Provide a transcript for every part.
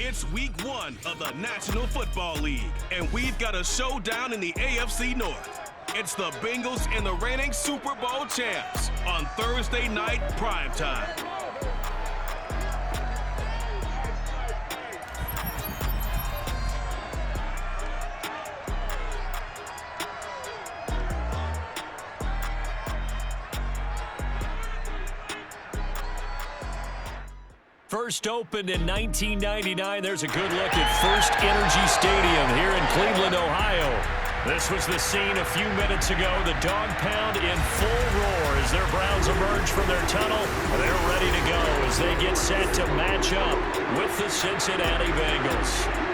It's week 1 of the National Football League, and we've got a showdown in the AFC North. It's the Bengals and the reigning Super Bowl champs on Thursday night primetime. First opened in 1999. There's a good look at First Energy Stadium here in Cleveland, Ohio. This was the scene a few minutes ago. The dog pound in full roar as their Browns emerge from their tunnel. They're ready to go as they get set to match up with the Cincinnati Bengals.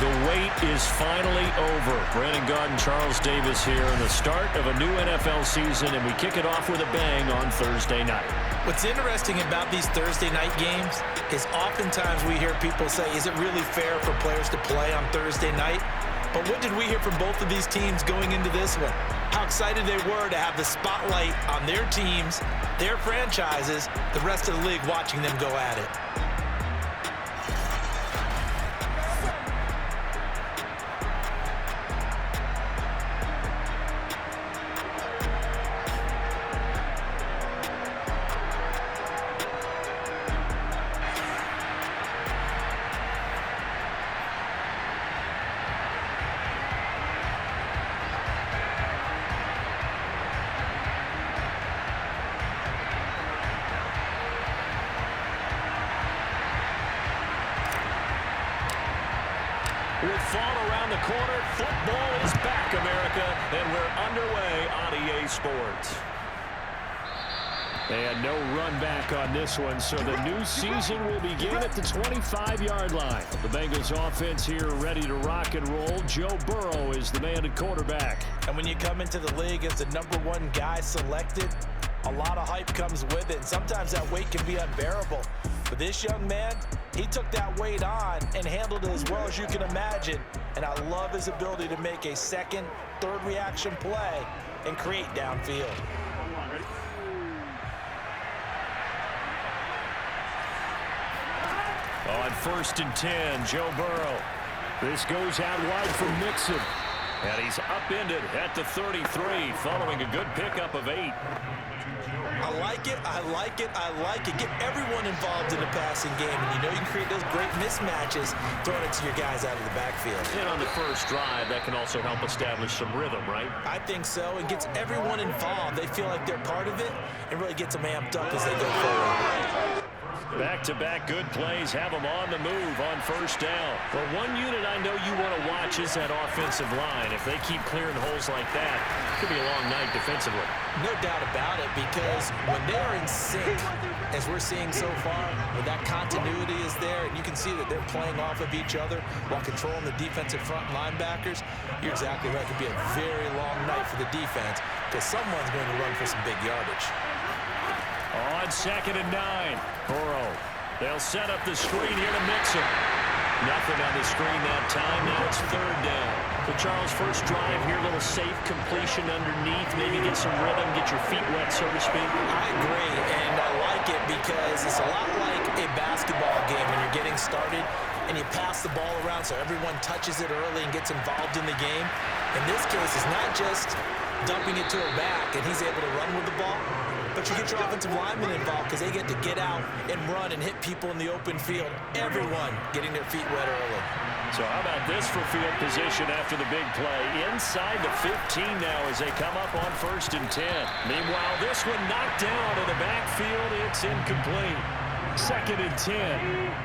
The wait is finally over. Brandon Gaudin, Charles Davis here in the start of a new NFL season, and we kick it off with a bang on Thursday night. What's interesting about these Thursday night games is oftentimes we hear people say, is it really fair for players to play on Thursday night? But what did we hear from both of these teams going into this one? How excited they were to have the spotlight on their teams, their franchises, the rest of the league watching them go at it. With fall around the corner, football is back, America, and we're underway on EA Sports. And no run back on this one, so the new season will begin at the 25-yard line. The Bengals offense here ready to rock and roll. Joe Burrow is the man at quarterback. And when you come into the league as the #1 guy selected, a lot of hype comes with it, and sometimes that weight can be unbearable. But this young man, he took that weight on and handled it as well as you can imagine. And I love his ability to make a second, third reaction play and create downfield. On 1st and 10, Joe Burrow. This goes out wide for Mixon. And he's upended at the 33, following a good pickup of 8. I like it, I like it, I like it. Get everyone involved in the passing game, and you know you can create those great mismatches throwing it to your guys out of the backfield. And on the first drive, that can also help establish some rhythm, right? I think so. It gets everyone involved. They feel like they're part of it and really gets them amped up as they go forward. Back-to-back good plays have them on the move on 1st down. Well, one unit I know you want to watch is that offensive line. If they keep clearing holes like that, it could be a long night defensively. No doubt about it, because when they're in sync, as we're seeing so far, when that continuity is there and you can see that they're playing off of each other while controlling the defensive front linebackers, you're exactly right. It could be a very long night for the defense because someone's going to run for some big yardage. On 2nd and 9, Burrow. They'll set up the screen here to Mixon. Nothing on the screen that time. Now it's 3rd down. So Charles, first drive here, a little safe completion underneath. Maybe get some rhythm, get your feet wet, so to speak. I agree, and I like it because it's a lot like a basketball game when you're getting started and you pass the ball around so everyone touches it early and gets involved in the game. In this case, it's not just dumping it to a back and he's able to run with the ball, but you get your offensive linemen involved because they get to get out and run and hit people in the open field. Everyone getting their feet wet early. So how about this for field position after the big play? Inside the 15 now as they come up on 1st and 10. Meanwhile, this one knocked down in the backfield. It's incomplete. 2nd and 10.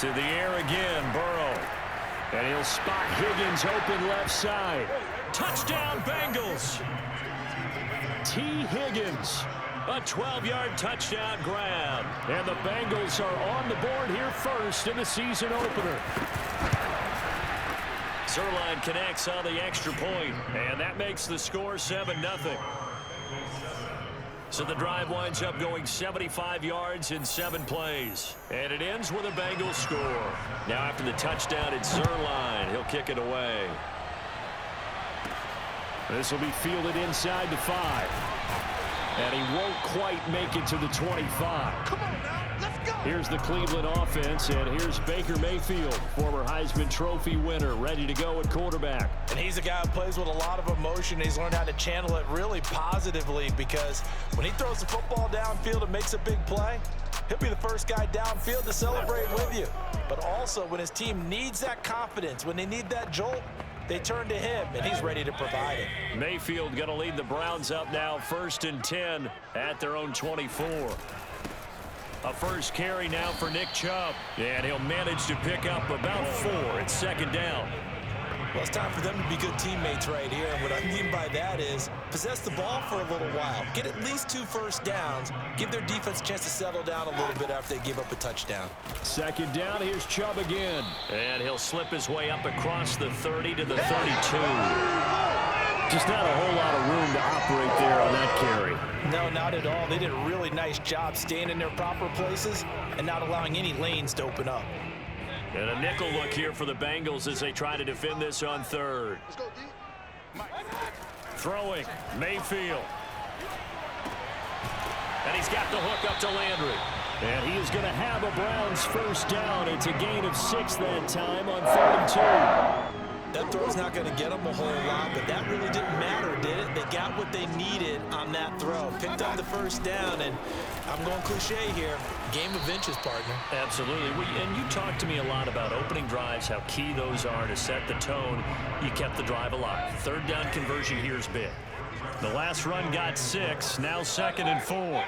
To the air again, Burrow. And he'll spot Higgins open left side. Touchdown, Bengals. T. Higgins, a 12-yard touchdown grab. And the Bengals are on the board here first in the season opener. Zerline connects on the extra point, and that makes the score 7-0. So the drive winds up going 75 yards in 7 plays. And it ends with a Bengals score. Now after the touchdown, it's Zerline. He'll kick it away. This will be fielded inside the 5. And he won't quite make it to the 25. Come on now, let's go. Here's the Cleveland offense, and here's Baker Mayfield, former Heisman Trophy winner, ready to go at quarterback. And he's a guy who plays with a lot of emotion. He's learned how to channel it really positively, because when he throws the football downfield and makes a big play, he'll be the first guy downfield to celebrate with you. But also, when his team needs that confidence, when they need that jolt, they turn to him, and he's ready to provide it. Mayfield going to lead the Browns up now, 1st and 10 at their own 24. A first carry now for Nick Chubb, and he'll manage to pick up about 4. It's 2nd down. Well, it's time for them to be good teammates right here, and what I mean by that is possess the ball for a little while, get at least 2 first downs, give their defense a chance to settle down a little bit after they give up a touchdown. 2nd down, here's Chubb again, and he'll slip his way up across the 30 to the 32. Just not a whole lot of room to operate there on that carry. No, not at all. They did a really nice job staying in their proper places and not allowing any lanes to open up. And a nickel look here for the Bengals as they try to defend this on 3rd. Throwing, Mayfield. And he's got the hook up to Landry. And he is going to have a Browns first down. It's a gain of 6 that time on 3rd and 2. That throw's not going to get them a whole lot, but that really didn't matter, did it? They got what they needed on that throw. Picked up the first down, and I'm going cliche here. Game of inches, partner. Absolutely. And you talked to me a lot about opening drives, how key those are to set the tone. You kept the drive alive. 3rd down conversion here is big. The last run got 6, now 2nd and 4.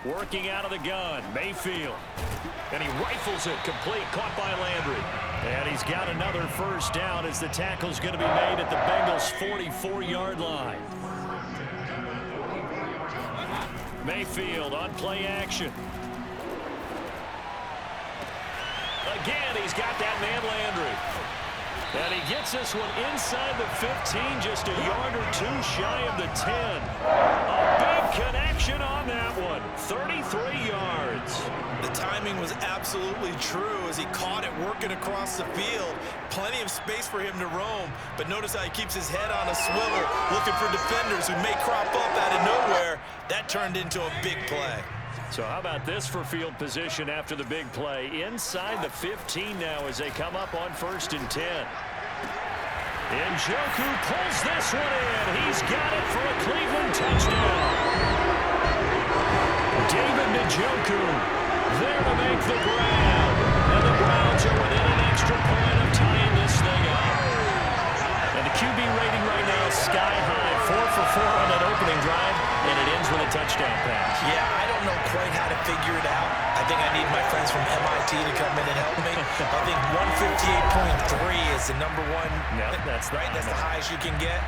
Working out of the gun, Mayfield. And he rifles it complete, caught by Landry. And he's got another first down as the tackle's going to be made at the Bengals' 44-yard line. Mayfield on play action. Again, he's got that man Landry. And he gets this one inside the 15, just a yard or 2 shy of the 10. A big connection on that one, 33 yards. The timing was absolutely true as he caught it working across the field. Plenty of space for him to roam, but notice how he keeps his head on a swivel, looking for defenders who may crop up out of nowhere. That turned into a big play. So how about this for field position after the big play? Inside the 15 now as they come up on 1st and 10. Njoku pulls this one in. He's got it for a Cleveland touchdown. David Njoku there to make the grab. And the Browns are within an extra point of tying this thing up. And the QB rating right now is sky high. 4 for 4 on that opening drive, and it ends with a touchdown pass. Yeah, I don't know quite how to figure it out. I think I need my friends from MIT to come in and help me. I think 158.3 is the number one. Yeah, that's right. That's the highest you can get.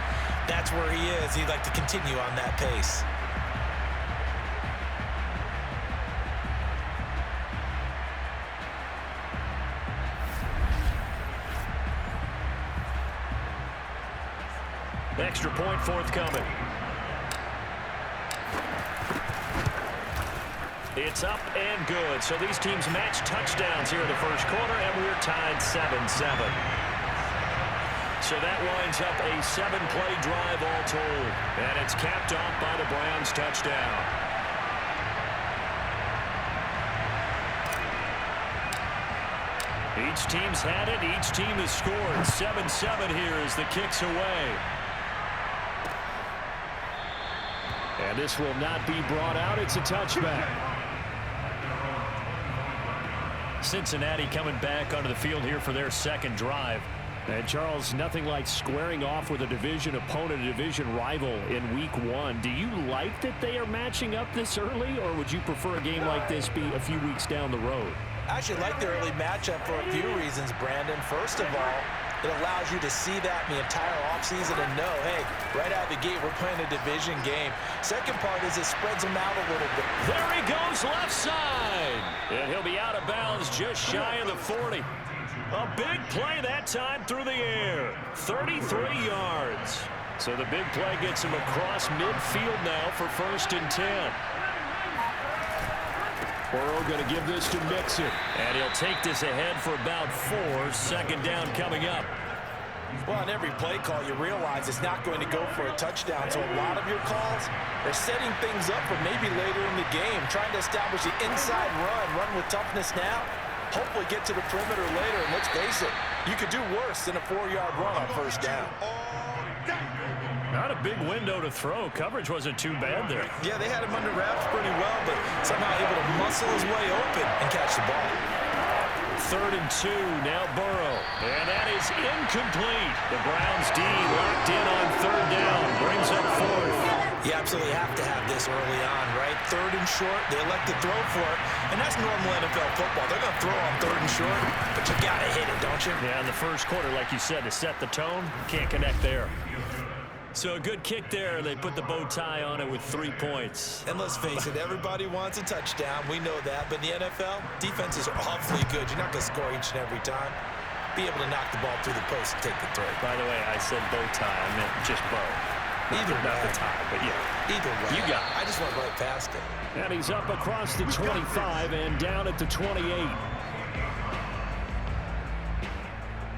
That's where he is. He'd like to continue on that pace. Extra point forthcoming. It's up and good. So these teams match touchdowns here in the first quarter, and we're tied 7-7. So that winds up a 7-play drive all told. And it's capped off by the Browns touchdown. Each team's had it. Each team has scored. 7-7 here as the kick's away. And this will not be brought out. It's a touchback. Cincinnati coming back onto the field here for their 2nd drive. And Charles, nothing like squaring off with a division opponent, a division rival in week 1. Do you like that they are matching up this early, or would you prefer a game like this be a few weeks down the road? I actually like the early matchup for a few reasons, Brandon. First of all, it allows you to see that in the entire offseason and know, hey, right out of the gate, we're playing a division game. Second part is it spreads them out a little bit. There he goes left side. And he'll be out of bounds just shy of the 40. A big play that time through the air. 33 yards. So the big play gets him across midfield now for 1st and 10. Burrow going to give this to Mixon. And he'll take this ahead for about 4. 2nd down coming up. Well, on every play call, you realize it's not going to go for a touchdown. So a lot of your calls are setting things up for maybe later in the game, trying to establish the inside run with toughness now, hopefully get to the perimeter later. And let's face it, you could do worse than a 4-yard run on first down. Not a big window to throw. Coverage wasn't too bad there. Yeah, they had him under wraps pretty well, but somehow able to muscle his way open and catch the ball. 3rd and 2, now Burrow. And that is incomplete. The Browns D locked in on 3rd down. Brings up 4th. You absolutely have to have this early on, right? 3rd and short, they elect to throw for it. And that's normal NFL football. They're going to throw on 3rd and short, but you got to hit it, don't you? Yeah, in the first quarter, like you said, to set the tone, can't connect there. So a good kick there. They put the bow tie on it with 3 points. And let's face it, everybody wants a touchdown. We know that. But in the NFL, defenses are awfully good. You're not going to score each and every time. Be able to knock the ball through the post and take the throw. By the way, I said bow tie. I meant just bow. Either not the tie, but yeah. Either way. You got it. I just went right past it. And he's up across the 25 and down at the 28.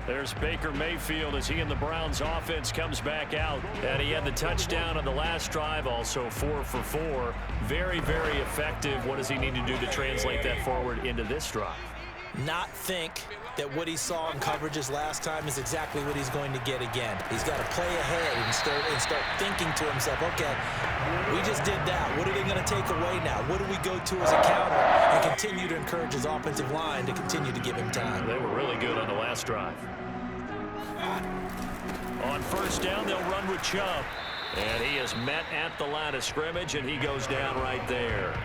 There's Baker Mayfield as he and the Browns offense comes back out. And he had the touchdown on the last drive, also 4 for 4. Very, very effective. What does he need to do to translate that forward into this drive? Not think that what he saw in coverages last time is exactly what he's going to get again. He's got to play ahead and start thinking to himself, okay, we just did that. What are they going to take away now? What do we go to as a counter? And continue to encourage his offensive line to continue to give him time. They were really good on the last drive. On first down, they'll run with Chubb. And he is met at the line of scrimmage, and he goes down right there.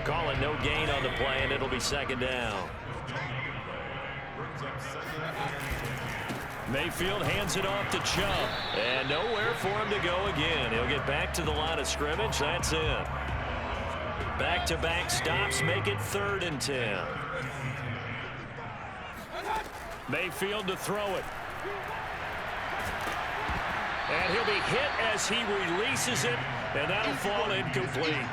Calling no gain on the play, and it'll be 2nd down. Mayfield hands it off to Chubb. And nowhere for him to go again. He'll get back to the line of scrimmage. That's it. Back-to-back stops make it 3rd and 10. Mayfield to throw it. And he'll be hit as he releases it, and that'll fall incomplete.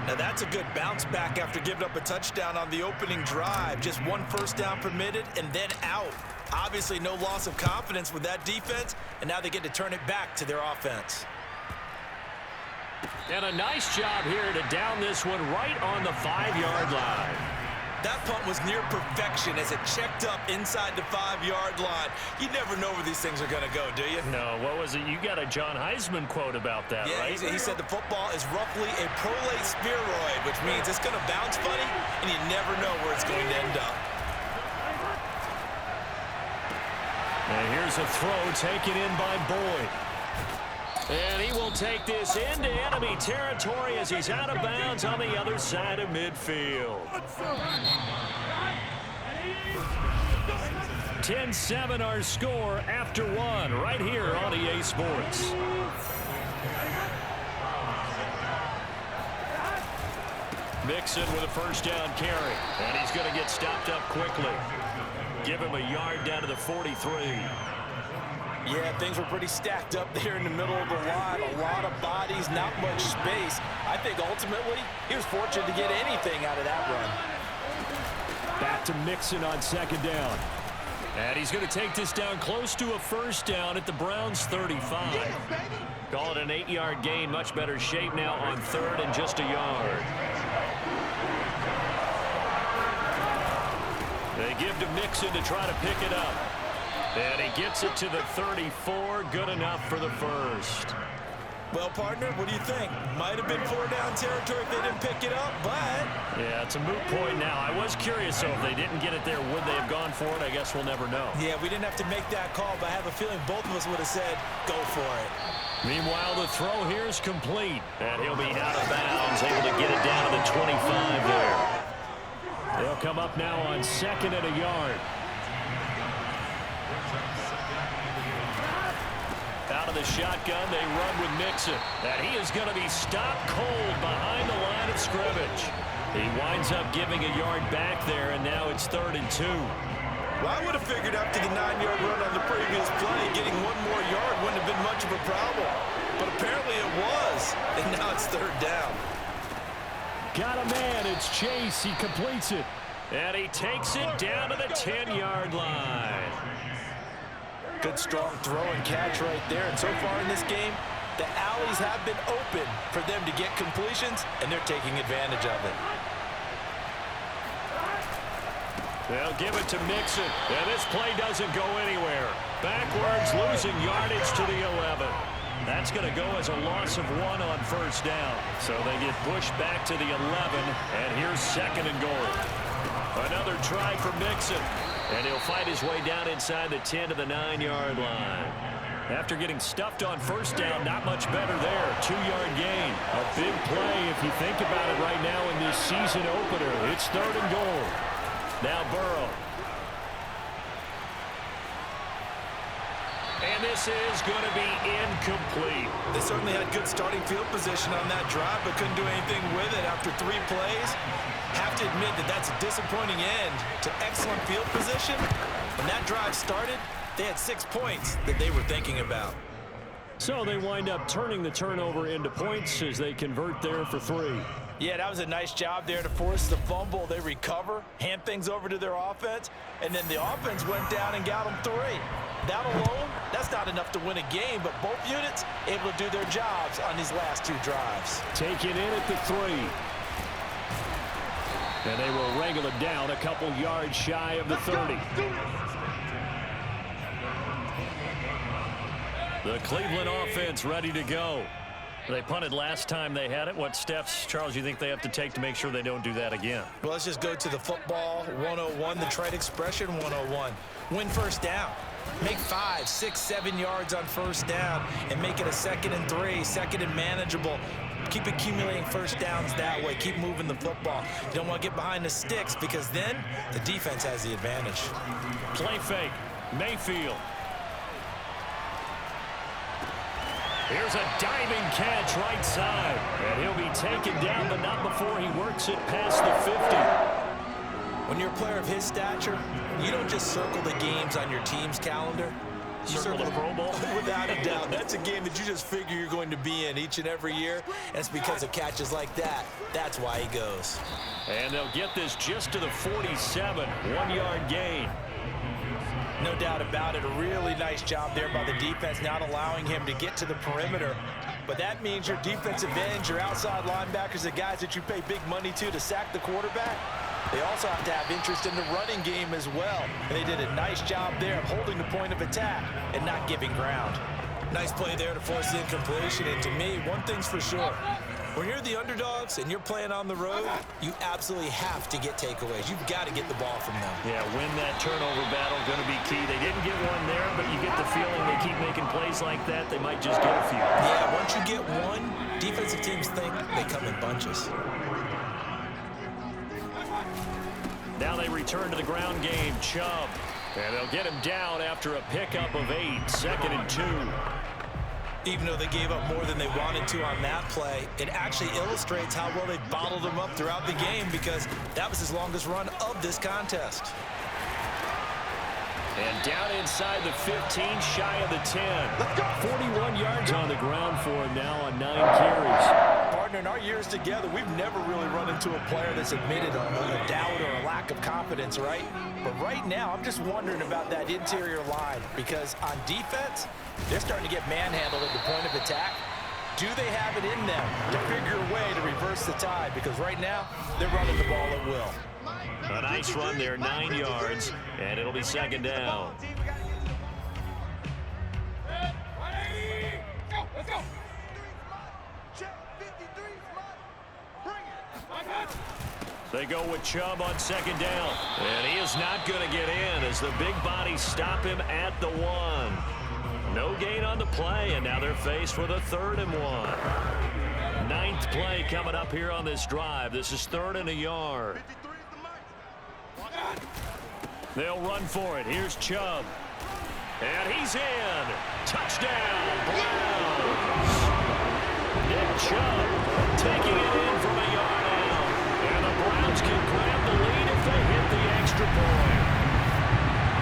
Now that's a good bounce back after giving up a touchdown on the opening drive. Just 1 first down permitted and then out. Obviously no loss of confidence with that defense, and now they get to turn it back to their offense. And a nice job here to down this one right on the 5-yard line. That punt was near perfection as it checked up inside the 5-yard line. You never know where these things are going to go, do you? No, what was it? You got a John Heisman quote about that, yeah, right? He said the football is roughly a prolate spheroid, which means it's going to bounce funny, and you never know where it's going to end up. And here's a throw taken in by Boyd. And he will take this into enemy territory as he's out of bounds on the other side of midfield. 10-7 our score after 1 right here on EA Sports. Mixon with a first down carry. And he's going to get stopped up quickly. Give him a yard down to the 43. Yeah, things were pretty stacked up there in the middle of the line. A lot of bodies, not much space. I think ultimately he was fortunate to get anything out of that run. Back to Mixon on 2nd down. And he's going to take this down close to a first down at the Browns 35. Call it an 8-yard gain. Much better shape now on 3rd and just a yard. They give to Mixon to try to pick it up. And he gets it to the 34. Good enough for the first. Well, partner, what do you think? Might have been 4-down territory if they didn't pick it up, but... Yeah, it's a moot point now. I was curious, so if they didn't get it there, would they have gone for it? I guess we'll never know. Yeah, we didn't have to make that call, but I have a feeling both of us would have said, go for it. Meanwhile, the throw here is complete. And he'll be out of bounds, able to get it down to the 25 there. They'll come up now on 2nd and a yard. Out of the shotgun, they run with Mixon. And he is going to be stopped cold behind the line of scrimmage. He winds up giving a yard back there, and now it's 3rd and 2. Well, I would have figured after the 9-yard run on the previous play, getting 1 more yard wouldn't have been much of a problem. But apparently it was, and now it's 3rd down. Got a man, it's Chase, he completes it. And he takes it down to the 10-yard line. Good strong throw and catch right there. And so far in this game, the alleys have been open for them to get completions, and they're taking advantage of it. They'll give it to Mixon, and this play doesn't go anywhere. Backwards, losing yardage to the 11. That's going to go as a loss of 1 on first down. So they get pushed back to the 11, and here's 2nd and goal. Another try for Mixon, and he'll fight his way down inside the 10 to the 9-yard line. After getting stuffed on first down, not much better there. 2-yard gain. A big play if you think about it right now in this season opener. It's 3rd and goal. Now Burrow. And this is going to be incomplete. They certainly had good starting field position on that drive, but couldn't do anything with it after 3 plays. Have to admit that that's a disappointing end to excellent field position. When that drive started, they had 6 points that they were thinking about. So they wind up turning the turnover into points as they convert there for 3. Yeah, that was a nice job there to force the fumble. They recover, hand things over to their offense, and then the offense went down and got them 3. That alone, that's not enough to win a game, but both units able to do their jobs on these last 2 drives. Take it in at the 3. And they will wrangle it down a couple yards shy of the 30. The Cleveland offense ready to go. They punted last time they had it. What steps, Charles, do you think they have to take to make sure they don't do that again? Well, let's just go to the football 101, the trite expression 101. Win first down. Make 5, 6, 7 yards on first down and make it a 2nd and 3, 2nd and manageable. Keep accumulating first downs that way. Keep moving the football. You don't want to get behind the sticks because then the defense has the advantage. Play fake. Mayfield. Here's a diving catch right side. And he'll be taken down, but not before he works it past the 50. When you're a player of his stature, you don't just circle the games on your team's calendar. You circle the Pro Bowl? Without a doubt. That's a game that you just figure you're going to be in each and every year. And it's because of catches like that. That's why he goes. And they'll get this just to the 47. 1-yard gain. No doubt about it. A really nice job there by the defense, not allowing him to get to the perimeter. But that means your defensive ends, your outside linebackers, the guys that you pay big money to sack the quarterback, they also have to have interest in the running game as well. And they did a nice job there of holding the point of attack and not giving ground. Nice play there to force the incompletion. And to me, one thing's for sure. When you're the underdogs and you're playing on the road, you absolutely have to get takeaways. You've got to get the ball from them. Yeah, win that turnover battle, going to be key. They didn't get one there, but you get the feeling they keep making plays like that, they might just get a few. Yeah, once you get one, defensive teams think they come in bunches. Now they return to the ground game. Chubb. And they'll get him down after a pickup of 8. 2nd and 2. Even though they gave up more than they wanted to on that play, it actually illustrates how well they bottled him up throughout the game because that was his longest run of this contest. And down inside the 15, shy of the 10. 41 yards on the ground for him now on 9 carries. Partner, in our years together, we've never really run into a player that's admitted a doubt or a lack of confidence, right? But right now, I'm just wondering about that interior line because on defense, they're starting to get manhandled at the point of attack. Do they have it in them to figure a way to reverse the tide? Because right now, they're running the ball at will. A nice run there, 9 yards, and it'll be 2nd down. They go with Chubb on 2nd down, and he is not going to get in as the big bodies stop him at the 1. No gain on the play, and now they're faced with a 3rd and 1. 9th play coming up here on this drive. This is 3rd and a yard. They'll run for it. Here's Chubb. And he's in. Touchdown, Browns. Nick Chubb taking it in from a yard out. And the Browns can grab the lead if they hit the extra point.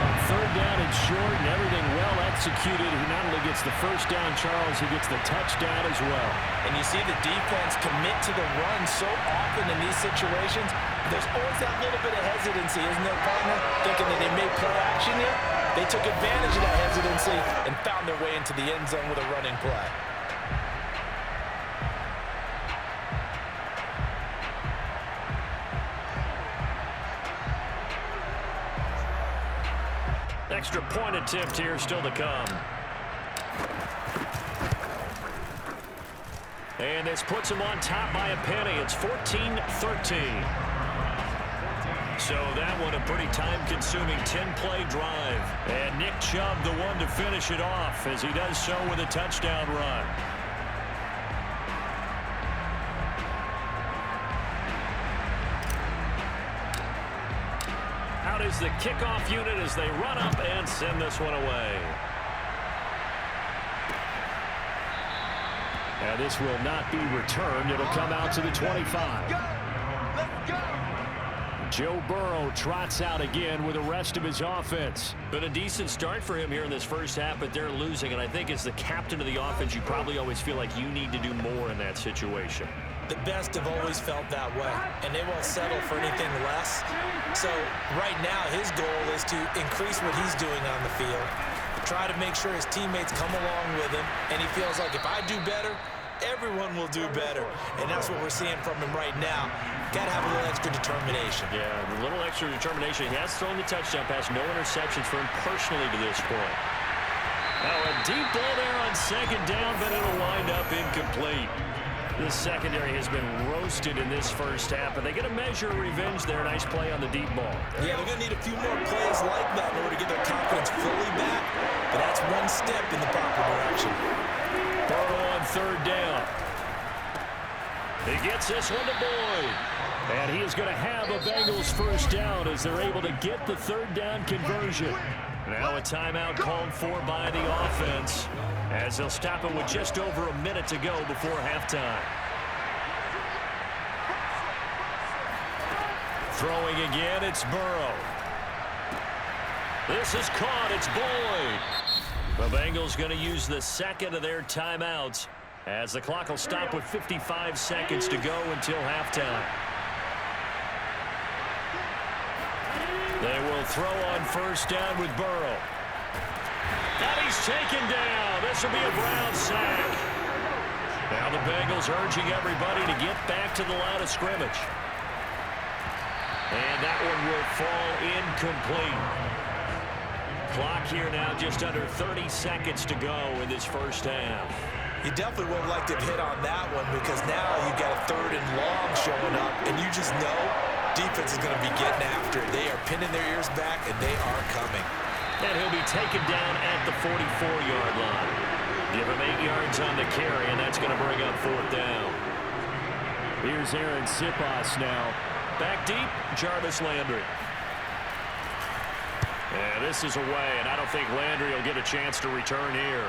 On 3rd down and short and everything well, that executed. He not only gets the first down, Charles, he gets the touchdown as well. And you see the defense commit to the run so often in these situations. There's always that little bit of hesitancy, isn't there, partner? Thinking that they may play action yet. They took advantage of that hesitancy and found their way into the end zone with a running play. Extra point attempt here still to come. And this puts him on top by a penny. It's 14-13. So that one a pretty time-consuming 10-play drive. And Nick Chubb the one to finish it off as he does so with a touchdown run. Out is the kickoff unit as they run up and send this one away. And this will not be returned. It'll come out to the 25. Let's go. Joe Burrow trots out again with the rest of his offense. Been a decent start for him here in this first half, but they're losing. And I think as the captain of the offense, you probably always feel like you need to do more in that situation. The best have always felt that way, and they won't settle for anything less. So right now, his goal is to increase what he's doing on the field, try to make sure his teammates come along with him, and he feels like if I do better, everyone will do better. And that's what we're seeing from him right now. Got to have a little extra determination. Yeah, a little extra determination. He has thrown the touchdown pass, no interceptions for him personally to this point. Now a deep ball there on second down, but it'll wind up incomplete. This secondary has been roasted in this first half, and they get a measure of revenge there. Nice play on the deep ball. Yeah, they're going to need a few more plays like that in order to get their confidence fully back, but that's one step in the proper direction. Burrow on third down. He gets this one to Boyd. And he is going to have a Bengals first down as they're able to get the third down conversion. Now a timeout called for by the offense as they'll stop it with just over a minute to go before halftime. Throwing again, it's Burrow. This is caught, it's Boyd. The Bengals going to use the second of their timeouts as the clock will stop with 55 seconds to go until halftime. They will throw on first down with Burrow. And he's taken down. This will be a Browns sack. Now the Bengals urging everybody to get back to the line of scrimmage. And that one will fall incomplete. Clock here now just under 30 seconds to go in this first half. You definitely would have liked to have hit on that one because now you've got a third and long showing up, and you just know defense is going to be getting after it. They are pinning their ears back, and they are coming. And he'll be taken down at the 44-yard line. Give him 8 yards on the carry, and that's going to bring up fourth down. Here's Aaron Siposs now. Back deep, Jarvis Landry. And this is away, and I don't think Landry will get a chance to return here.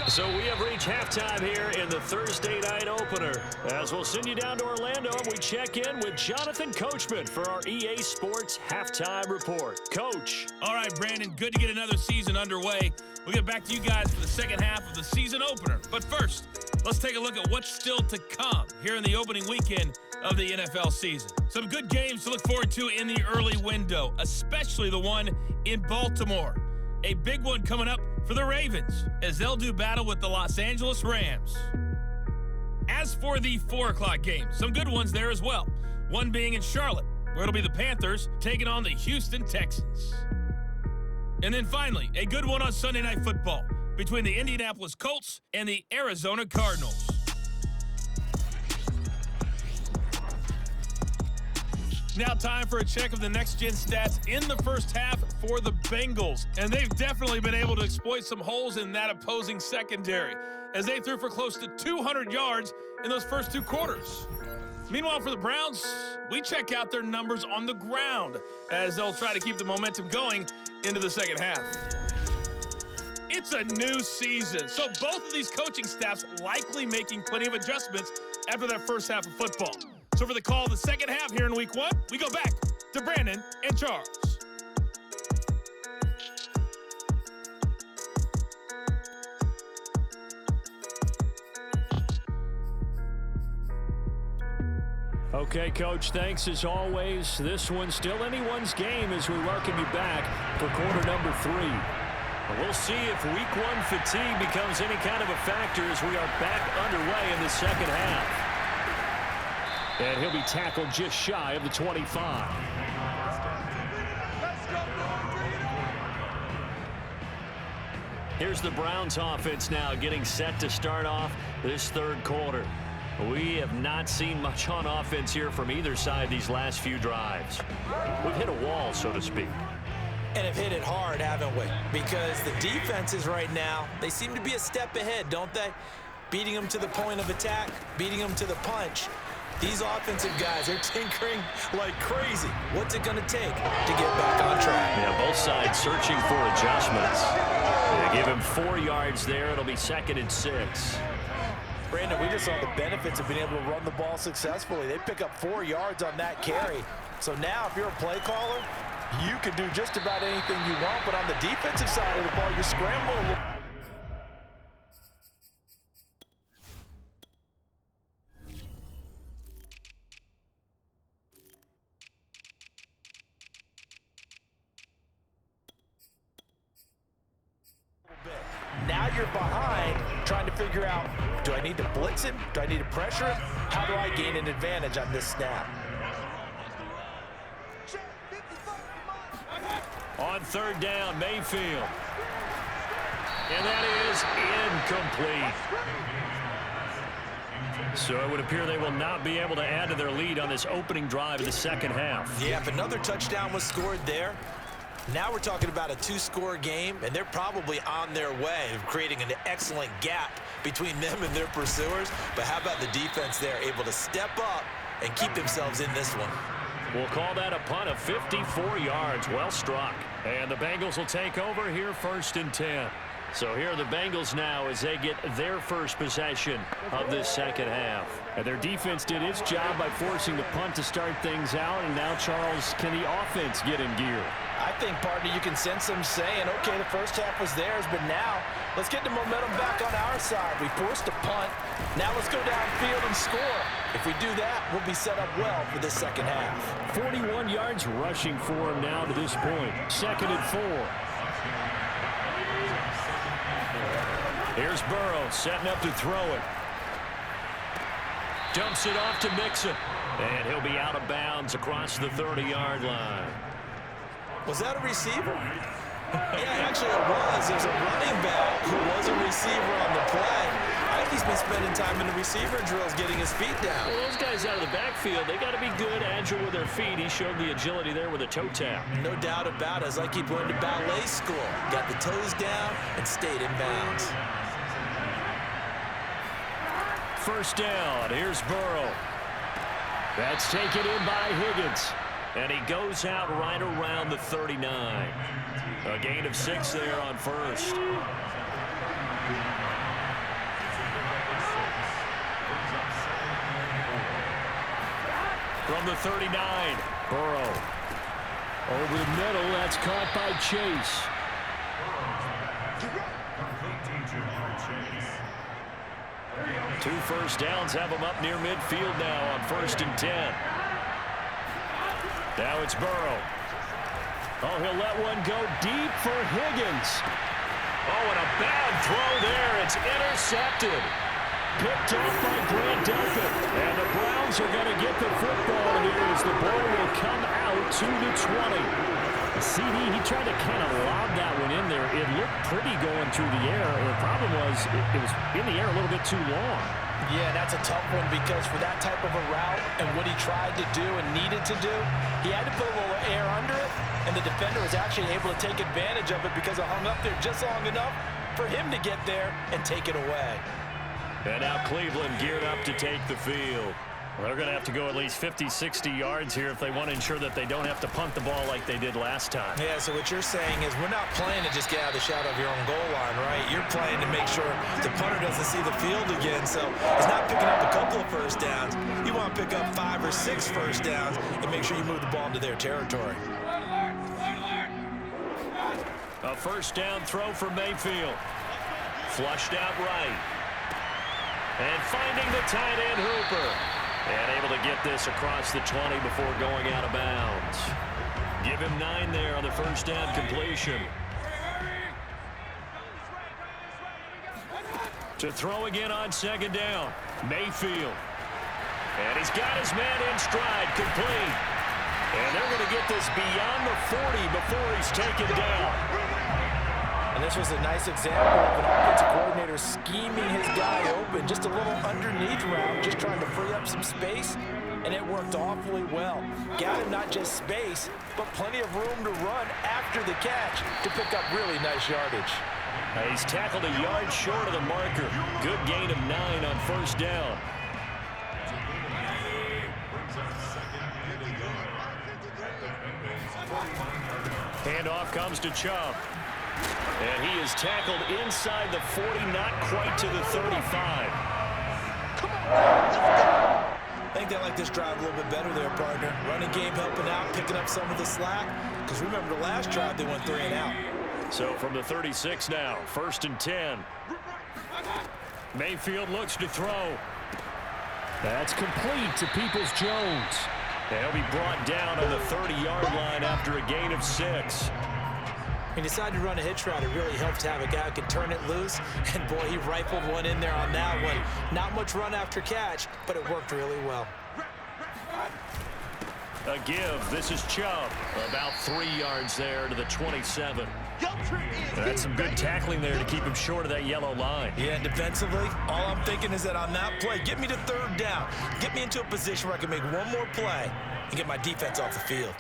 So we have reached halftime here in the Thursday night opener. As we'll send you down to Orlando, and we check in with Jonathan Coachman for our EA Sports Halftime Report. Coach. All right, Brandon, good to get another season underway. We'll get back to you guys for the second half of the season opener. But first, let's take a look at what's still to come here in the opening weekend of the NFL season. Some good games to look forward to in the early window, especially the one in Baltimore. A big one coming up for the Ravens as they'll do battle with the Los Angeles Rams. As for the 4 o'clock game, some good ones there as well. One being in Charlotte, where it'll be the Panthers taking on the Houston Texans. And then finally, a good one on Sunday Night Football between the Indianapolis Colts and the Arizona Cardinals. Now time for a check of the next-gen stats in the first half for the Bengals. And they've definitely been able to exploit some holes in that opposing secondary as they threw for close to 200 yards in those first 2 quarters. Meanwhile, for the Browns, we check out their numbers on the ground as they'll try to keep the momentum going into the second half. It's a new season, so both of these coaching staffs likely making plenty of adjustments after that first half of football. So for the call of the second half here in Week 1, we go back to Brandon and Charles. Okay, Coach, thanks as always. This one's still anyone's game as we welcome you back for quarter number 3. We'll see if week 1 fatigue becomes any kind of a factor as we are back underway in the second half. And he'll be tackled just shy of the 25. Here's the Browns offense now getting set to start off this third quarter. We have not seen much on offense here from either side these last few drives. We've hit a wall, so to speak. And have hit it hard, haven't we? Because the defenses right now, they seem to be a step ahead, don't they? Beating them to the point of attack, beating them to the punch. These offensive guys, they're tinkering like crazy. What's it going to take to get back on track? Yeah, both sides searching for adjustments. They give him 4 yards there. It'll be 2nd and 6. Brandon, we just saw the benefits of being able to run the ball successfully. They pick up 4 yards on that carry. So now if you're a play caller, you can do just about anything you want, but on the defensive side of the ball, you're scrambling. Now you're behind, trying to figure out, do I need to blitz him? Do I need to pressure him? How do I gain an advantage on this snap? On 3rd down, Mayfield. And that is incomplete. So it would appear they will not be able to add to their lead on this opening drive of the second half. Yeah, if another touchdown was scored there, now we're talking about a 2-score game, and they're probably on their way of creating an excellent gap between them and their pursuers. But how about the defense there, able to step up and keep themselves in this one? We'll call that a punt of 54 yards. Well struck. And the Bengals will take over here 1st and 10. So here are the Bengals now as they get their first possession of this second half. And their defense did its job by forcing the punt to start things out. And now, Charles, can the offense get in gear? I think, partner, you can sense them saying, okay, the first half was theirs, but now let's get the momentum back on our side. We forced a punt. Now let's go downfield and score. If we do that, we'll be set up well for this second half. 41 yards rushing for him now to this point. 2nd and 4. Here's Burrow setting up to throw it. Dumps it off to Mixon. And he'll be out of bounds across the 30-yard line. Was that a receiver? Yeah, actually it was. There's a running back who was a receiver on the play. I think he's been spending time in the receiver drills getting his feet down. Well, those guys out of the backfield, they got to be good, agile with their feet. He showed the agility there with a toe tap. No doubt about it. It's like he went to ballet school. Got the toes down and stayed in bounds. 1st down. Here's Burrow. That's taken in by Higgins. And he goes out right around the 39. A gain of 6 there on 1st. From the 39, Burrow. Over the middle, that's caught by Chase. Two 1st downs have him up near midfield now on 1st and 10. Now it's Burrow. Oh, he'll let one go deep for Higgins. Oh, and a bad throw there. It's intercepted. Picked off by Grant Delpit. And the Browns are going to get the football here as the ball will come out to the 20. CD, he tried to kind of lob that one in there. It looked pretty going through the air. The problem was it was in the air a little bit too long. Yeah, that's a tough one because for that type of a route and what he tried to do and needed to do, he had to put a little air under it, and the defender was actually able to take advantage of it because it hung up there just long enough for him to get there and take it away. And now Cleveland geared up to take the field. Well, they're going to have to go at least 50, 60 yards here if they want to ensure that they don't have to punt the ball like they did last time. Yeah, so what you're saying is we're not playing to just get out of the shadow of your own goal line, right? You're playing to make sure the punter doesn't see the field again. So it's not picking up a couple of 1st downs. You want to pick up 5 or 6 1st downs and make sure you move the ball into their territory. A 1st down throw for Mayfield. Flushed out right. And finding the tight end Hooper. And able to get this across the 20 before going out of bounds. Give him 9 there on the first down completion. To throw again on second down. Mayfield. And he's got his man in stride, complete. And they're going to get this beyond the 40 before he's taken down. And this was a nice example of an offensive coordinator scheming his guy open. Just a little underneath route, just trying to free up some space, and it worked awfully well. Got him not just space, but plenty of room to run after the catch to pick up really nice yardage. He's tackled a yard short of the marker. Good gain of 9 on first down. Handoff comes to Chubb. And he is tackled inside the 40, not quite to the 35. Come on, let's go. I think they like this drive a little bit better there, partner. Running game helping out, picking up some of the slack. Because remember the last drive, they went 3 and out. So from the 36 now, 1st and 10. Mayfield looks to throw. That's complete to Peoples-Jones. He'll be brought down on the 30-yard line after a gain of 6. He decided to run a hitch route. It really helped to have a guy who could turn it loose. And, boy, he rifled one in there on that one. Not much run after catch, but it worked really well. A give. This is Chubb. About 3 yards there to the 27. That's some good tackling there to keep him short of that yellow line. Yeah, defensively, all I'm thinking is that on that play, get me to 3rd down. Get me into a position where I can make one more play and get my defense off the field.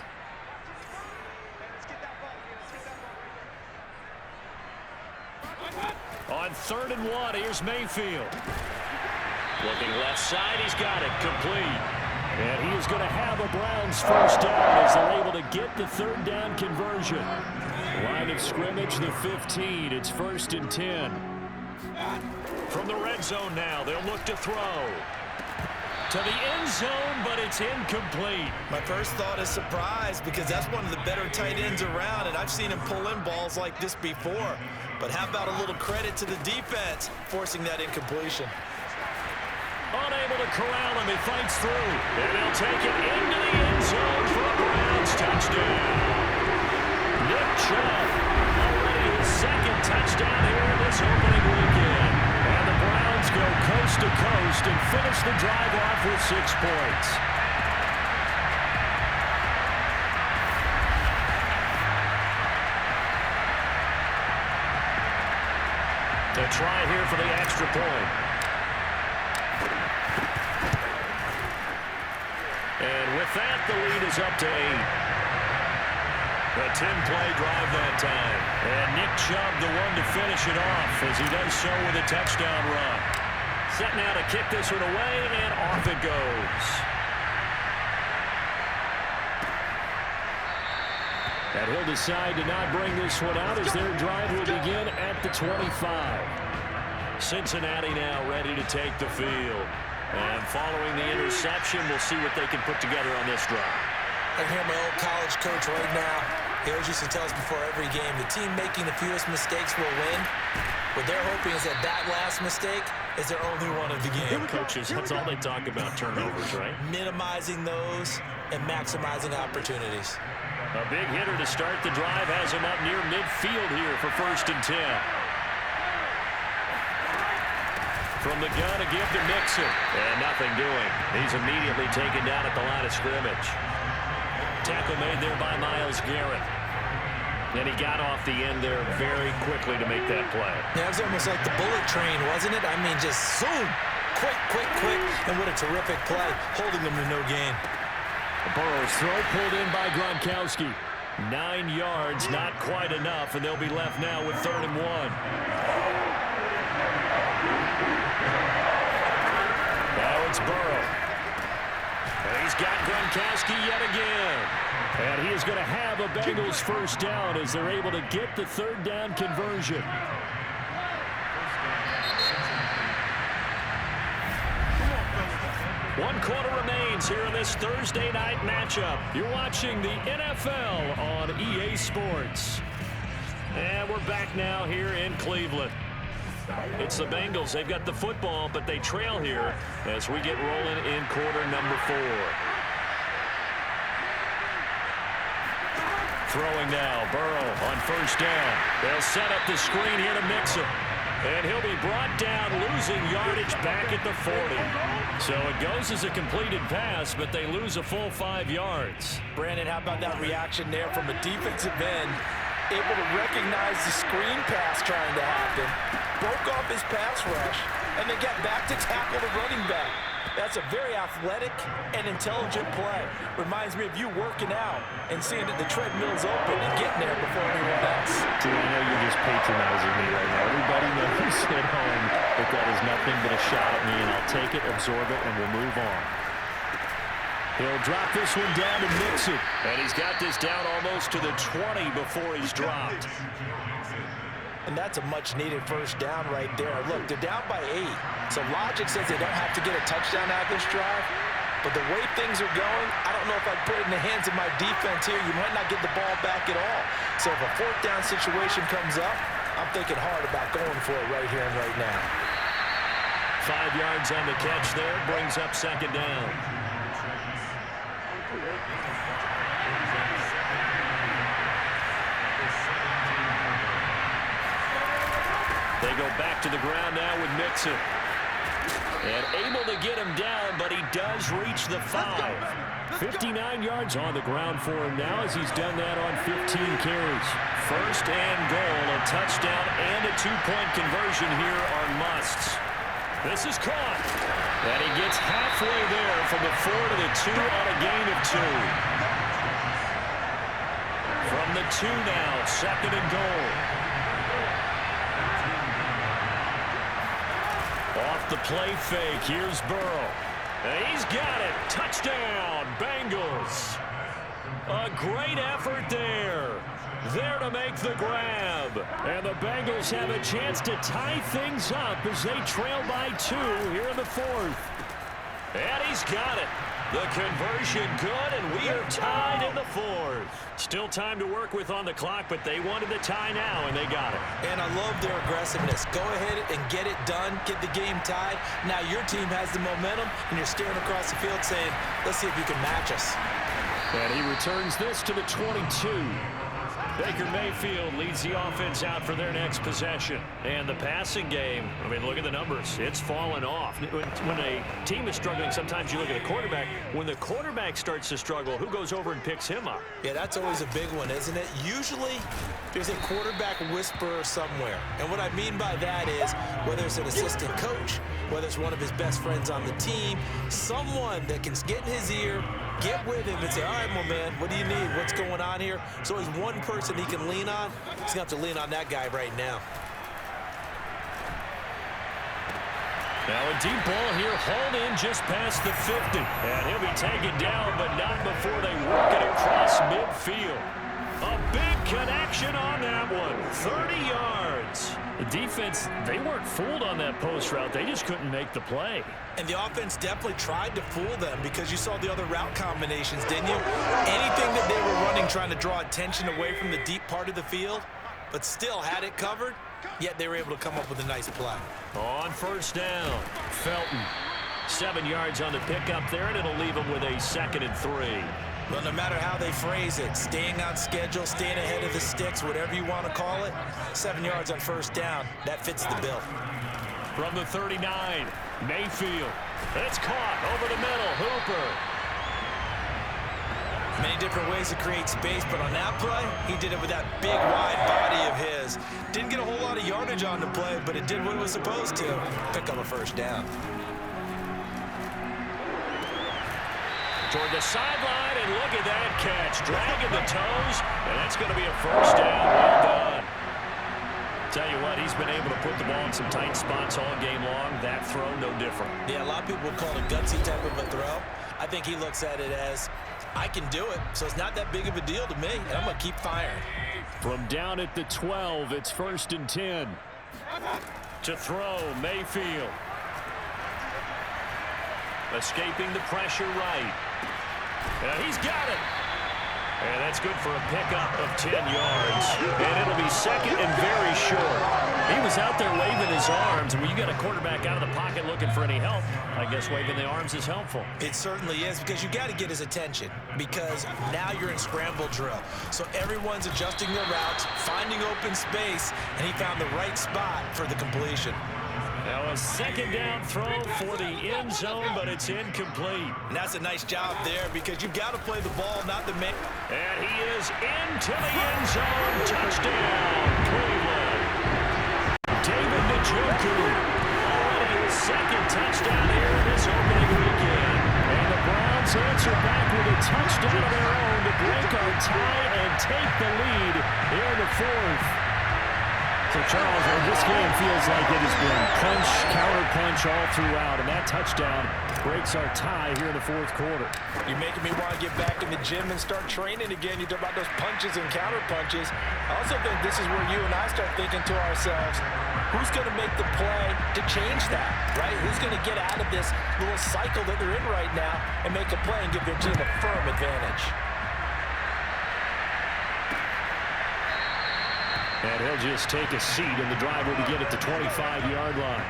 On 3rd and 1, here's Mayfield. Looking left side, he's got it, complete. And he is going to have a Browns first down as they're able to get the 3rd down conversion. Line of scrimmage, the 15. It's 1st and 10. From the red zone now, they'll look to throw. To the end zone, but it's incomplete. My first thought is surprise because that's one of the better tight ends around, and I've seen him pull in balls like this before. But how about a little credit to the defense forcing that incompletion? Unable to corral him, he fights through. And they'll take it into the end zone for a Browns touchdown. Nick Chubb, already his 2nd touchdown here in this opening weekend. And the Browns go coast to coast and finish the drive off with 6 points. To try here for the extra point. And with that, the lead is up to 8. A 10-play drive that time. And Nick Chubb, the one to finish it off as he does so with a touchdown run. Set now to kick this one away, and off it goes. And he'll decide to not bring this one out as their drive will begin at the 25. Cincinnati now ready to take the field. And following the interception, we'll see what they can put together on this drive. I can hear my old college coach right now. He always used to tell us before every game, the team making the fewest mistakes will win. What they're hoping is that that last mistake is their only one of the game. Coaches, that's all they talk about, turnovers, right? Minimizing those and maximizing opportunities. A big hitter to start the drive has him up near midfield here for 1st and 10. From the gun, a give to Mixon. And nothing doing. He's immediately taken down at the line of scrimmage. Tackle made there by Myles Garrett. And he got off the end there very quickly to make that play. Yeah, it was almost like the bullet train, wasn't it? I mean, just zoom. Quick, quick, quick. And what a terrific play, holding them to no gain. Burrow's throw pulled in by Gronkowski. 9 yards, not quite enough, and they'll be left now with 3rd and 1. Now it's Burrow. And he's got Gronkowski yet again. And he is going to have a Bengals first down as they're able to get the 3rd down conversion. One quarter remains here in this Thursday night matchup. You're watching the NFL on EA Sports. And we're back now here in Cleveland. It's the Bengals. They've got the football, but they trail here as we get rolling in quarter number 4. Throwing now, Burrow on first down. They'll set up the screen here to mix it. And he'll be brought down, losing yardage back at the 40. So it goes as a completed pass, but they lose a full 5 yards. Brandon, how about that reaction there from a defensive end? Able to recognize the screen pass trying to happen. Broke off his pass rush, and then got back to tackle the running back. That's a very athletic and intelligent play. Reminds me of you working out and seeing that the treadmill's open and getting there before anyone else. Drew, I know you're just patronizing me right now. Everybody knows at home that that is nothing but a shot at me, and I'll take it, absorb it, and we'll move on. He'll drop this one down to mix it. And he's got this down almost to the 20 before he's dropped. And that's a much-needed first down right there. Look, they're down by 8. So logic says they don't have to get a touchdown out of this drive. But the way things are going, I don't know if I'd put it in the hands of my defense here. You might not get the ball back at all. So if a 4th down situation comes up, I'm thinking hard about going for it right here and right now. 5 yards on the catch there, brings up second down. They go back to the ground now with Mixon. And able to get him down, but he does reach the 5. 59 yards on the ground for him now as he's done that on 15 carries. First and goal, a touchdown and a 2-point conversion here are musts. This is caught. And he gets halfway there from the 4 to the 2 on a gain of 2. From the 2 now, second and goal. Off the play fake, here's Burrow. And he's got it. Touchdown, Bengals. A great effort there. There to make the grab. And the Bengals have a chance to tie things up as they trail by 2 here in the 4th. And he's got it. The conversion good, and we are tied in the 4th. Still time to work with on the clock, but they wanted the tie now, and they got it. And I love their aggressiveness. Go ahead and get it done, get the game tied. Now your team has the momentum, and you're staring across the field saying, let's see if you can match us. And he returns this to the 22. Baker Mayfield leads the offense out for their next possession. And the passing game, I mean, look at the numbers. It's fallen off. When a team is struggling, sometimes you look at a quarterback. When the quarterback starts to struggle, who goes over and picks him up? Yeah, that's always a big one, isn't it? Usually, there's a quarterback whisperer somewhere. And what I mean by that is, whether it's an assistant coach, whether it's one of his best friends on the team, someone that can get in his ear, get with him and say, all right, my man, what do you need? What's going on here? So he's one person he can lean on. He's going to have to lean on that guy right now. Now a deep ball here, hauled in just past the 50. And he'll be taken down, but not before they work it across midfield. A big connection on that one. 30 yards. The defense, they weren't fooled on that post route. They just couldn't make the play. And the offense definitely tried to fool them because you saw the other route combinations, didn't you? Anything that they were running trying to draw attention away from the deep part of the field, but still had it covered, yet they were able to come up with a nice play. On first down, Felton. 7 yards on the pickup there, and it'll leave them with a 2nd and 3. Well, no matter how they phrase it, staying on schedule, staying ahead of the sticks, whatever you want to call it, 7 yards on first down, that fits the bill. From the 39, Mayfield. It's caught over the middle, Hooper. Many different ways to create space, but on that play, he did it with that big, wide body of his. Didn't get a whole lot of yardage on the play, but it did what it was supposed to, pick up a first down. Toward the sideline, and look at that catch. Dragging the toes, and that's going to be a first down. Well done. Tell you what, he's been able to put the ball in some tight spots all game long. That throw, no different. Yeah, a lot of people would call it a gutsy type of a throw. I think he looks at it as, I can do it, so it's not that big of a deal to me, and I'm going to keep firing. From down at the 12, it's 1st and 10. To throw, Mayfield. Escaping the pressure right. He's got it. And that's good for a pickup of 10 yards. And it'll be 2nd and very short. He was out out there waving his arms. And when you got a quarterback out of the pocket looking for any help, I guess waving the arms is helpful. It certainly is, because you got to get his attention, because now you're in scramble drill. So everyone's adjusting their routes, finding open space, and he found the right spot for the completion. Now a second down throw for the end zone, but it's incomplete. And that's a nice job there, because you've got to play the ball, not the man. And he is into the end zone. Touchdown, Cleveland. David Njoku, already his second touchdown here this opening weekend. And the Browns answer back with a touchdown of their own to break our tie and take the lead here in the fourth. So, Charles, this game feels like it has been punch, counter-punch all throughout, and that touchdown breaks our tie here in the fourth quarter. You're making me want to get back in the gym and start training again. You talk about those punches and counter-punches. I also think this is where you and I start thinking to ourselves, who's going to make the play to change that, right? Who's going to get out of this little cycle that they're in right now and make a play and give their team a firm advantage? And he'll just take a seat, and the drive will begin at the 25-yard line.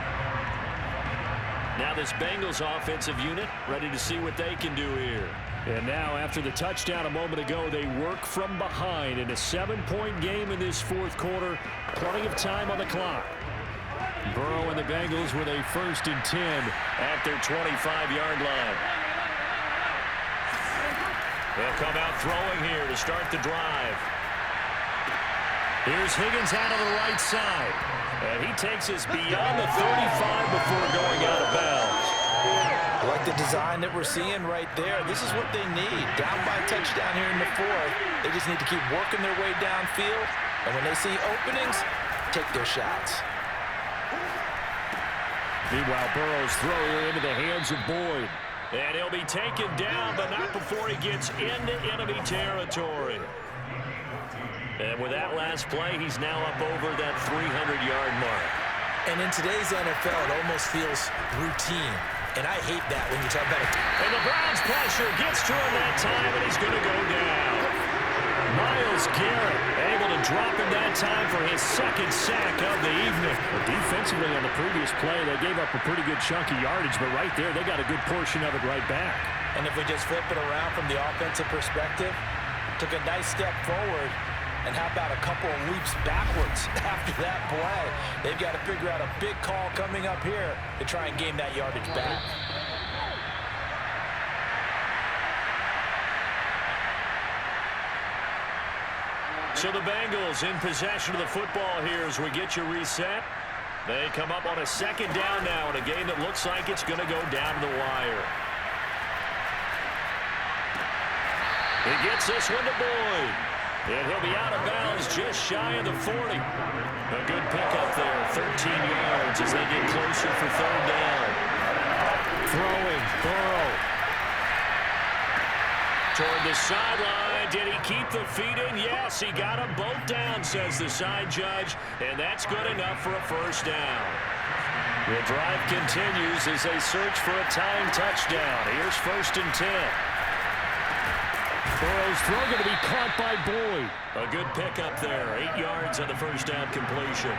Now this Bengals offensive unit ready to see what they can do here. And now after the touchdown a moment ago, they work from behind in a 7-point game in this fourth quarter. Plenty of time on the clock. Burrow and the Bengals with a 1st and 10 at their 25-yard line. They'll come out throwing here to start the drive. Here's Higgins out on the right side. And he takes us beyond the 35 before going out of bounds. I like the design that we're seeing right there. This is what they need. Down by a touchdown here in the fourth. They just need to keep working their way downfield. And when they see openings, take their shots. Meanwhile, Burrow's throw here into the hands of Boyd. And he'll be taken down, but not before he gets into enemy territory. And with that last play, he's now up over that 300-yard mark. And in today's NFL, it almost feels routine. And I hate that when you talk about it. And the Browns pressure gets to him that time, and he's going to go down. Myles Garrett able to drop him that time for his second sack of the evening. But defensively on the previous play, they gave up a pretty good chunk of yardage, but right there, they got a good portion of it right back. And if we just flip it around from the offensive perspective, took a nice step forward. And how about a couple of leaps backwards after that play? They've got to figure out a big call coming up here to try and gain that yardage back. So the Bengals in possession of the football here as we get you reset. They come up on a second down now in a game that looks like it's going to go down to the wire. He gets this one to Boyd. And he'll be out of bounds just shy of the 40. A good pickup there, 13 yards as they get closer for third down. Throwing, Burrow. Toward the sideline, did he keep the feet in? Yes, he got them both down, says the side judge, and that's good enough for a first down. The drive continues as they search for a tying touchdown. Here's 1st and 10. Burrow's throw going to be caught by Boyd. A good pickup there. 8 yards on the first down completion.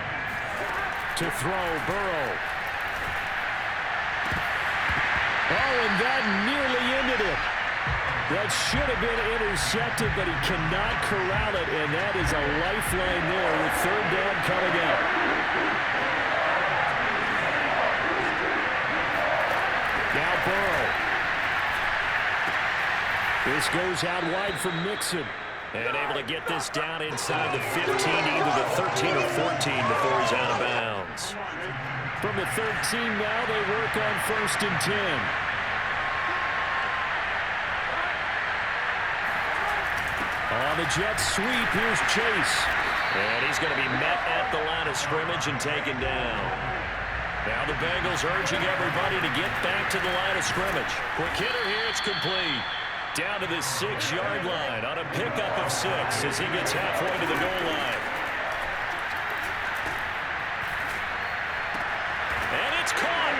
To throw, Burrow. Oh, and that nearly ended it. That should have been intercepted, but he cannot corral it, and that is a lifeline there with third down coming up. Now Burrow. This goes out wide for Mixon. And able to get this down inside the 15, either the 13 or 14 before he's out of bounds. From the 13 now, they work on 1st and 10. On the jet sweep, here's Chase. And he's going to be met at the line of scrimmage and taken down. Now the Bengals urging everybody to get back to the line of scrimmage. Quick hitter here, it's complete. Down to the 6-yard line on a pickup of 6 as he gets halfway to the goal line. And it's caught.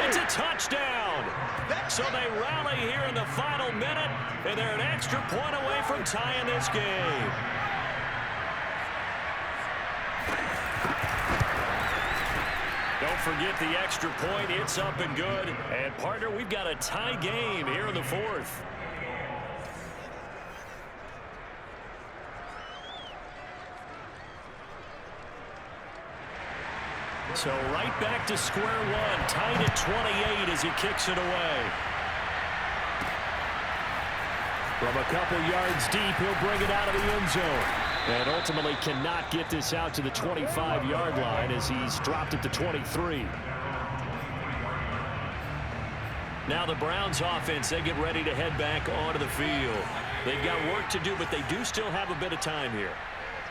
It's a touchdown. So they rally here in the final minute, and they're an extra point away from tying this game. forget the extra point. It's up and good. And, partner, we've got a tie game here in the fourth. So right back to square one, tied at 28 as he kicks it away. From a couple yards deep, he'll bring it out of the end zone. And ultimately cannot get this out to the 25-yard line as he's dropped it to 23. Now the Browns offense, they get ready to head back onto the field. They've got work to do, but they do still have a bit of time here.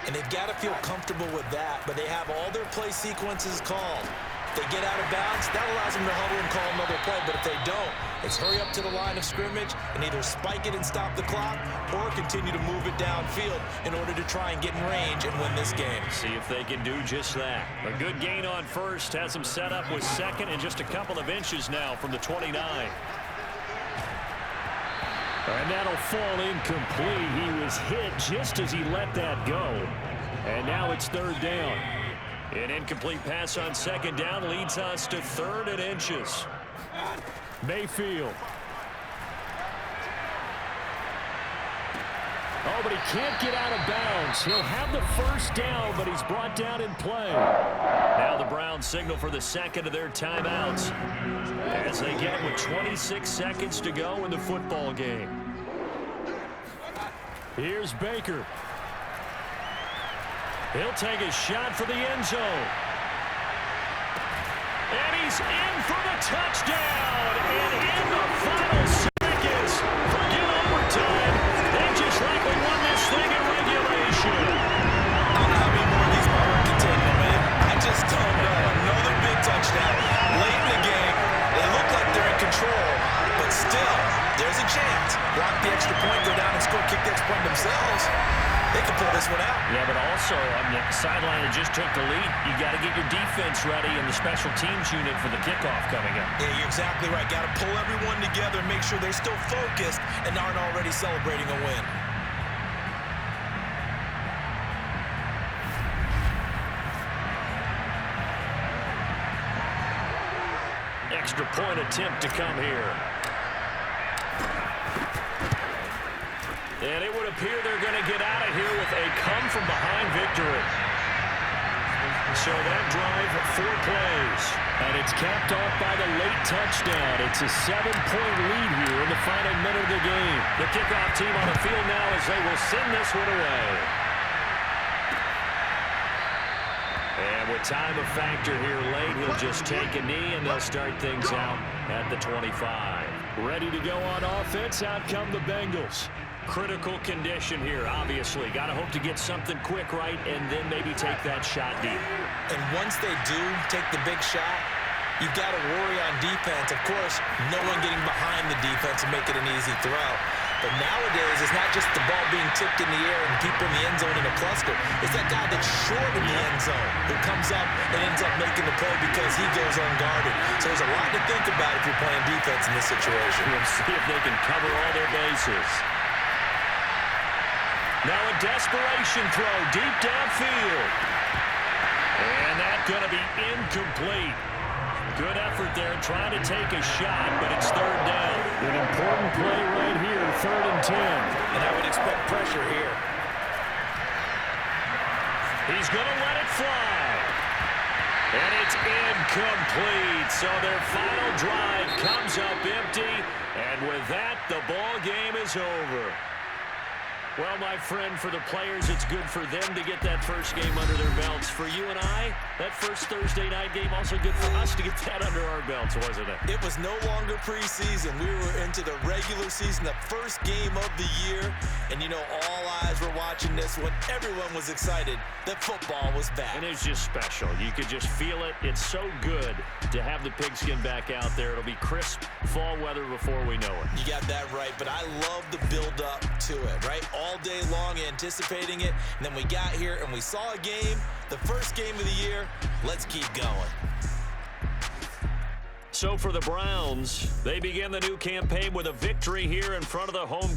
And they've got to feel comfortable with that, but they have all their play sequences called. If they get out of bounds, that allows them to huddle and call another play, but if they don't, it's hurry up to the line of scrimmage and either spike it and stop the clock or continue to move it downfield in order to try and get in range and win this game. See if they can do just that. A good gain on first has them set up with second and just a couple of inches now from the 29. And that'll fall incomplete. He was hit just as he let that go. And now it's third down. An incomplete pass on second down leads us to 3rd and inches. Mayfield. Oh, but he can't get out of bounds. He'll have the first down, but he's brought down in play. Now the Browns signal for the second of their timeouts as they get with 26 seconds to go in the football game. Here's Baker. He'll take a shot for the end zone. And he's in for the touchdown. And in the final seconds, forget overtime. They just likely won this thing in regulation. I don't know how many more of these Bauer can take, my man. I just don't know. Another big touchdown. Late in the game, they look like they're in control, but still, there's a chance. Block the extra point, go down and score, kick the extra point themselves. They can pull this one out. Yeah, but also on the sideline that just took the lead, you got to get your defense ready and the special teams unit for the kickoff coming up. Yeah, you're exactly right. Got to pull everyone together and make sure they're still focused and aren't already celebrating a win. Extra point attempt to come here. And it would appear they're going to get out of here with a come-from-behind victory. So that drive, 4 plays. And it's capped off by the late touchdown. It's a 7-point lead here in the final minute of the game. The kickoff team on the field now as they will send this one away. And with time of factor here late, he'll just take a knee and they'll start things out at the 25. Ready to go on offense, out come the Bengals. Critical condition here, obviously. Got to hope to get something quick right and then maybe take that shot deep. And once they do take the big shot, you've got to worry on defense. Of course, no one getting behind the defense and make it an easy throw. But nowadays, it's not just the ball being tipped in the air and people in the end zone in a cluster. It's that guy that's short in the end zone who comes up and ends up making the play because he goes unguarded. So there's a lot to think about if you're playing defense in this situation. We'll see if they can cover all their bases. Now a desperation throw deep downfield. And that's going to be incomplete. Good effort there trying to take a shot, but it's third down. An important play right here, 3rd and 10. And I would expect pressure here. He's going to let it fly. And it's incomplete. So their final drive comes up empty. And with that, the ball game is over. Well, my friend, for the players, it's good for them to get that first game under their belts. For you and I, that first Thursday night game, also good for us to get that under our belts, wasn't it? It was no longer preseason. We were into the regular season, the first game of the year. And, you know, all eyes were watching this when everyone was excited that football was back. And it's just special. You could just feel it. It's so good to have the pigskin back out there. It'll be crisp fall weather before we know it. You got that right, but I love the build-up to it, right? All day long anticipating it, and then we got here and we saw a game, the first game of the year. Let's keep going. So for the Browns, they begin the new campaign with a victory here in front of the home